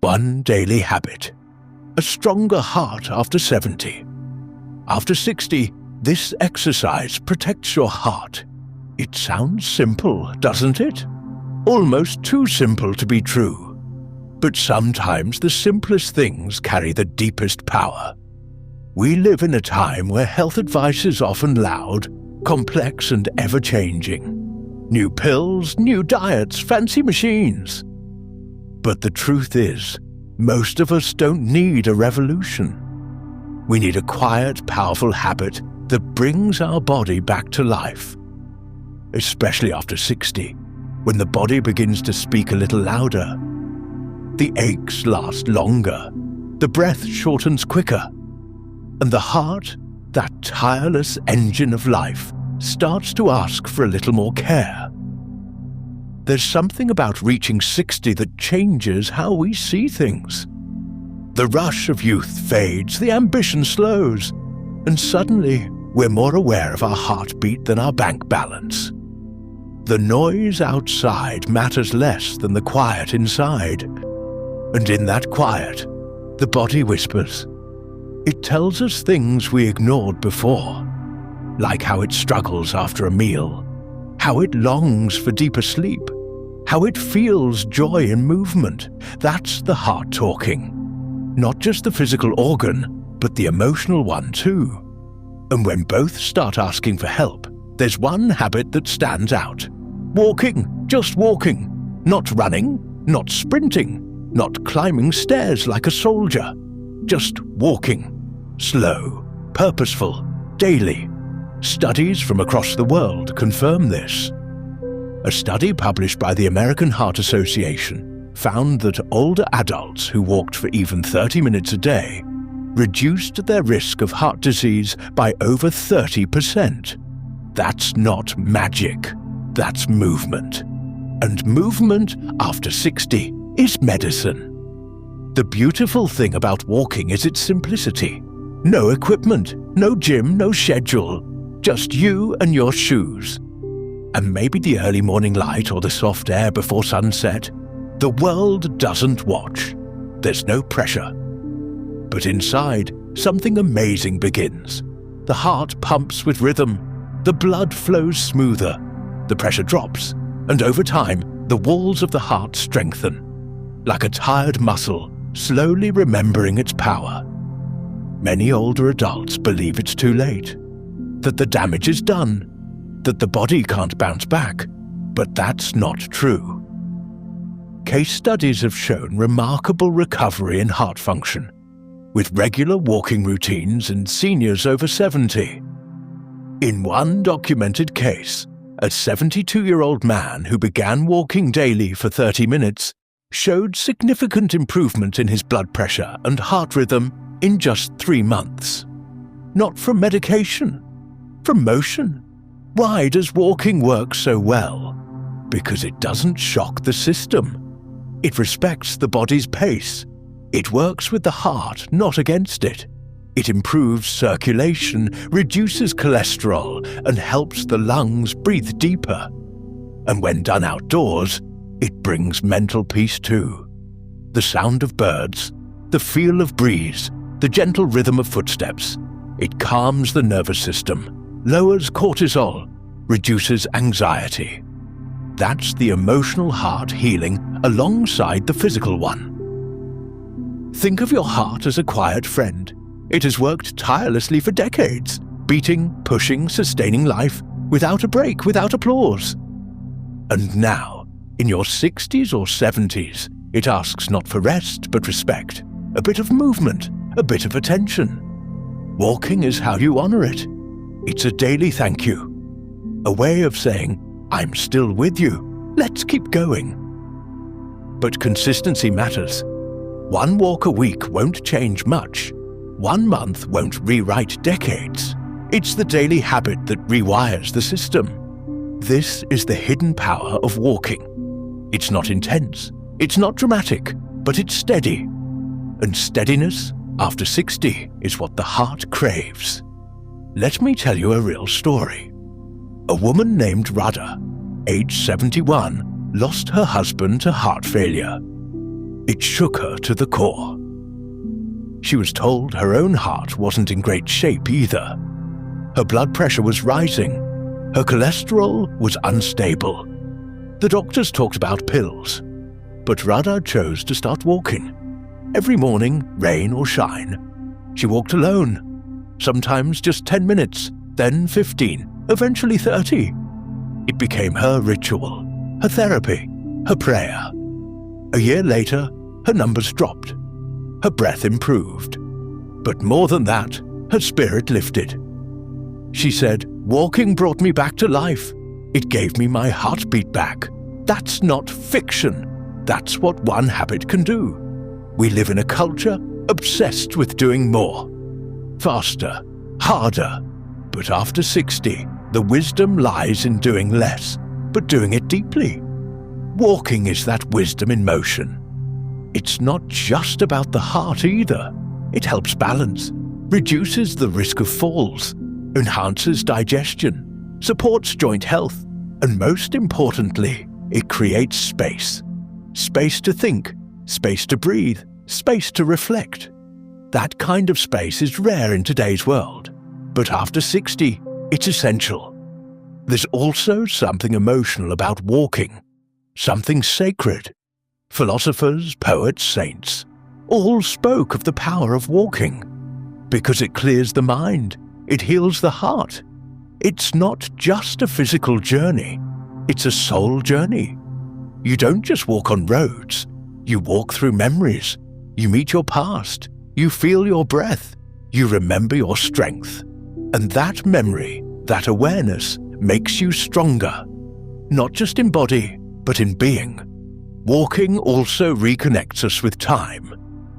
One daily habit. A stronger heart after 70. After 60, this exercise protects your heart. It sounds simple, doesn't it? Almost too simple to be true. But sometimes the simplest things carry the deepest power. We live in a time where health advice is often loud, complex and ever-changing. New pills, new diets, fancy machines. But the truth is, most of us don't need a revolution. We need a quiet, powerful habit that brings our body back to life. Especially after 60, when the body begins to speak a little louder. The aches last longer, the breath shortens quicker, and the heart, that tireless engine of life, starts to ask for a little more care. There's something about reaching 60 that changes how we see things. The rush of youth fades, the ambition slows, and suddenly we're more aware of our heartbeat than our bank balance. The noise outside matters less than the quiet inside. And in that quiet, the body whispers. It tells us things we ignored before, like how it struggles after a meal, how it longs for deeper sleep, how it feels joy in movement. That's the heart talking. Not just the physical organ, but the emotional one too. And when both start asking for help, there's one habit that stands out. Walking, just walking. Not running, not sprinting, not climbing stairs like a soldier. Just walking. Slow, purposeful, daily. Studies from across the world confirm this. A study published by the American Heart Association found that older adults who walked for even 30 minutes a day reduced their risk of heart disease by over 30%. That's not magic, that's movement. And movement after 60 is medicine. The beautiful thing about walking is its simplicity. No equipment, no gym, no schedule, just you and your shoes. And maybe the early morning light or the soft air before sunset. The world doesn't watch. There's no pressure. But inside, something amazing begins. The heart pumps with rhythm. The blood flows smoother. The pressure drops. And over time, the walls of the heart strengthen. Like a tired muscle, slowly remembering its power. Many older adults believe it's too late. That the damage is done. That the body can't bounce back. But that's not true. Case studies have shown remarkable recovery in heart function, with regular walking routines in seniors over 70. In one documented case, a 72-year-old man who began walking daily for 30 minutes showed significant improvement in his blood pressure and heart rhythm in just 3 months. Not from medication, from motion. Why does walking work so well? Because it doesn't shock the system. It respects the body's pace. It works with the heart, not against it. It improves circulation, reduces cholesterol, and helps the lungs breathe deeper. And when done outdoors, it brings mental peace too. The sound of birds, the feel of breeze, the gentle rhythm of footsteps. It calms the nervous system, lowers cortisol, reduces anxiety. That's the emotional heart healing alongside the physical one. Think of your heart as a quiet friend. It has worked tirelessly for decades, beating, pushing, sustaining life, without a break, without applause. And now, in your 60s or 70s, it asks not for rest, but respect, a bit of movement, a bit of attention. Walking is how you honor it. It's a daily thank you. A way of saying, I'm still with you. Let's keep going. But consistency matters. One walk a week won't change much. 1 month won't rewrite decades. It's the daily habit that rewires the system. This is the hidden power of walking. It's not intense, it's not dramatic, but it's steady. And steadiness, after 60, is what the heart craves. Let me tell you a real story. A woman named Radha, age 71, lost her husband to heart failure. It shook her to the core. She was told her own heart wasn't in great shape either. Her blood pressure was rising. Her cholesterol was unstable. The doctors talked about pills, but Radha chose to start walking. Every morning, rain or shine. She walked alone, sometimes just 10 minutes, then 15, eventually 30. It became her ritual, her therapy, her prayer. A year later, her numbers dropped. Her breath improved. But more than that, her spirit lifted. She said, "Walking brought me back to life. It gave me my heartbeat back. That's not fiction. That's what one habit can do." We live in a culture obsessed with doing more. Faster, harder. But after 60, the wisdom lies in doing less, but doing it deeply. Walking is that wisdom in motion. It's not just about the heart either. It helps balance, reduces the risk of falls, enhances digestion, supports joint health, and most importantly, it creates space. Space to think, space to breathe, space to reflect. That kind of space is rare in today's world, but after 60, it's essential. There's also something emotional about walking, something sacred. Philosophers, poets, saints, all spoke of the power of walking, because it clears the mind, it heals the heart. It's not just a physical journey, it's a soul journey. You don't just walk on roads, you walk through memories, you meet your past, you feel your breath, you remember your strength. And that memory, that awareness, makes you stronger, not just in body, but in being. Walking also reconnects us with time.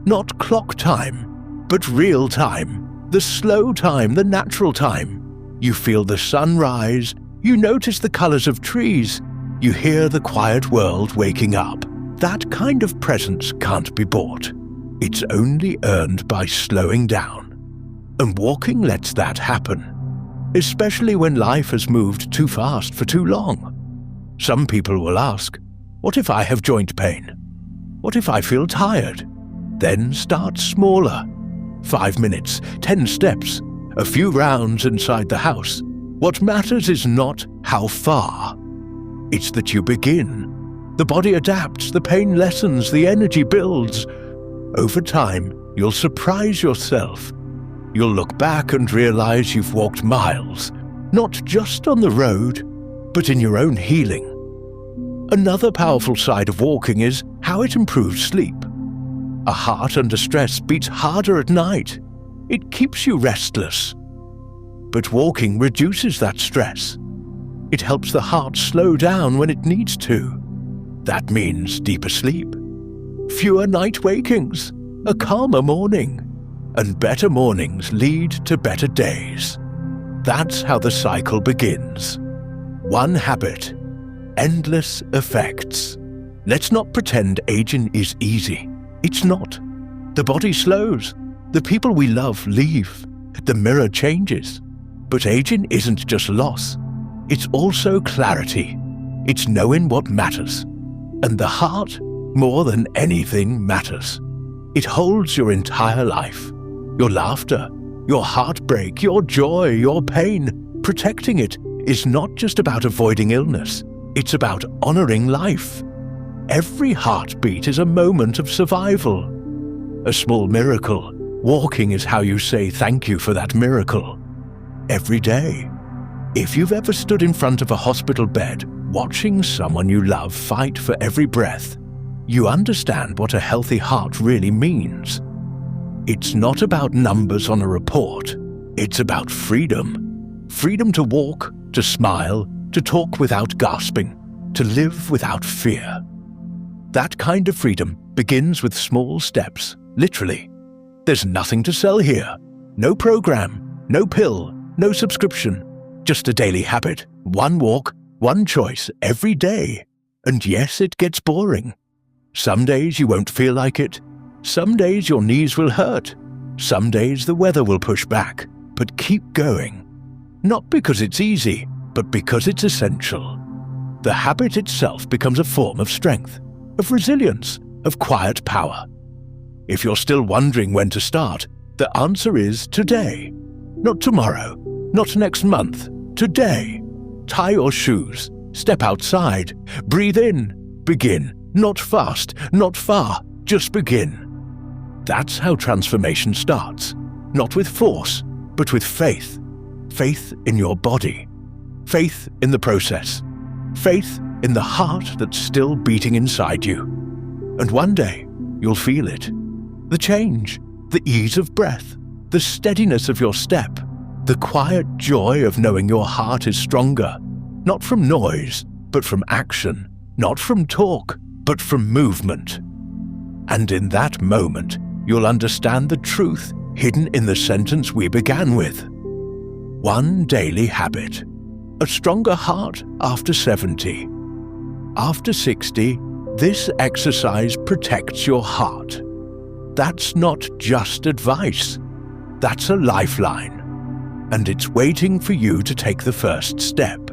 Not clock time, but real time, the slow time, the natural time. You feel the sun rise, you notice the colors of trees, you hear the quiet world waking up. That kind of presence can't be bought. It's only earned by slowing down. And walking lets that happen, especially when life has moved too fast for too long. Some people will ask, what if I have joint pain? What if I feel tired? Then start smaller. 5 minutes, 10 steps, a few rounds inside the house. What matters is not how far. It's that you begin. The body adapts, the pain lessens, the energy builds. Over time, you'll surprise yourself. You'll look back and realize you've walked miles, not just on the road, but in your own healing. Another powerful side of walking is how it improves sleep. A heart under stress beats harder at night. It keeps you restless. But walking reduces that stress. It helps the heart slow down when it needs to. That means deeper sleep, fewer night wakings, a calmer morning, and better mornings lead to better days. That's how the cycle begins. One habit, endless effects. Let's not pretend aging is easy. It's not. The body slows. The people we love leave. The mirror changes. But aging isn't just loss. It's also clarity. It's knowing what matters. And the heart, more than anything, matters. It holds your entire life. Your laughter, your heartbreak, your joy, your pain. Protecting it is not just about avoiding illness. It's about honoring life. Every heartbeat is a moment of survival. A small miracle. Walking is how you say thank you for that miracle. Every day. If you've ever stood in front of a hospital bed, watching someone you love fight for every breath, you understand what a healthy heart really means. It's not about numbers on a report. It's about freedom. Freedom to walk, to smile, to talk without gasping, to live without fear. That kind of freedom begins with small steps, literally. There's nothing to sell here. No program, no pill, no subscription. Just a daily habit, one walk, one choice every day. And yes, it gets boring. Some days you won't feel like it. Some days your knees will hurt. Some days the weather will push back. But keep going. Not because it's easy, but because it's essential. The habit itself becomes a form of strength, of resilience, of quiet power. If you're still wondering when to start, the answer is today. Not tomorrow, not next month, today. Tie your shoes, step outside, breathe in, begin. Not fast, not far, just begin. That's how transformation starts. Not with force, but with faith. Faith in your body. Faith in the process. Faith in the heart that's still beating inside you. And one day, you'll feel it. The change, the ease of breath, the steadiness of your step, the quiet joy of knowing your heart is stronger, not from noise, but from action, not from talk, but from movement. And in that moment, you'll understand the truth hidden in the sentence we began with. One daily habit. A stronger heart after 70. After 60, this exercise protects your heart. That's not just advice. That's a lifeline. And it's waiting for you to take the first step.